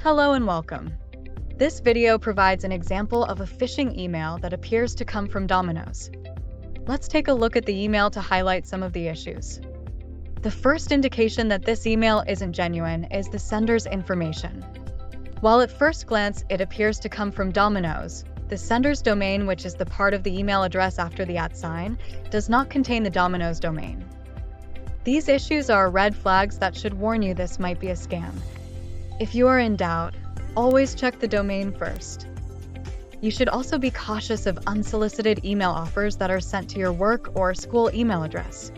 Hello and welcome. This video provides an example of a phishing email that appears to come from Domino's. Let's take a look at the email to highlight some of the issues. The first indication that this email isn't genuine is the sender's information. While at first glance it appears to come from Domino's, the sender's domain, which is the part of the email address after the @ does not contain the Domino's domain. These issues are red flags that should warn you this might be a scam. If you are in doubt, always check the domain first. You should also be cautious of unsolicited email offers that are sent to your work or school email address.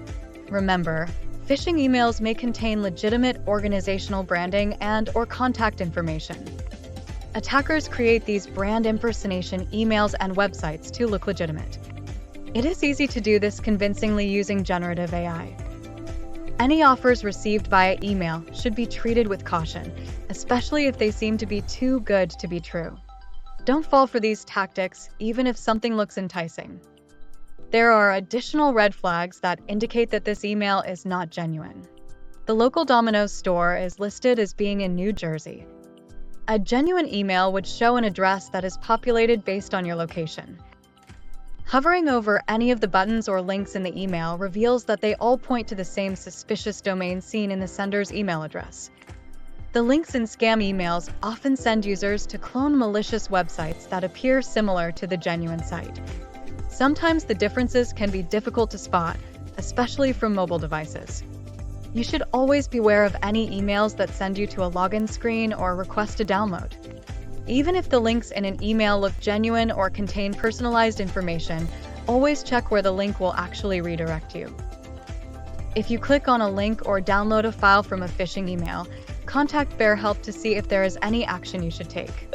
Remember, phishing emails may contain legitimate organizational branding and/or contact information. Attackers create these brand impersonation emails and websites to look legitimate. It is easy to do this convincingly using generative AI. Any offers received via email should be treated with caution, especially if they seem to be too good to be true. Don't fall for these tactics, even if something looks enticing. There are additional red flags that indicate that this email is not genuine. The local Domino's store is listed as being in New Jersey. A genuine email would show an address that is populated based on your location. Hovering over any of the buttons or links in the email reveals that they all point to the same suspicious domain seen in the sender's email address. The links in scam emails often send users to clone malicious websites that appear similar to the genuine site. Sometimes the differences can be difficult to spot, especially from mobile devices. You should always beware of any emails that send you to a login screen or request a download. Even if the links in an email look genuine or contain personalized information, always check where the link will actually redirect you. If you click on a link or download a file from a phishing email, contact BearHelp to see if there is any action you should take.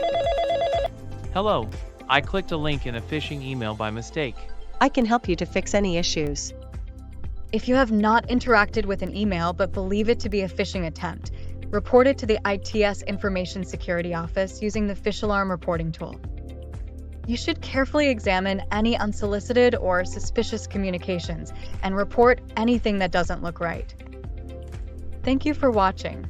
Hello, I clicked a link in a phishing email by mistake. I can help you to fix any issues. If you have not interacted with an email but believe it to be a phishing attempt, report it to the ITS Information Security Office using the Phish Alarm reporting tool. You should carefully examine any unsolicited or suspicious communications and report anything that doesn't look right. Thank you for watching.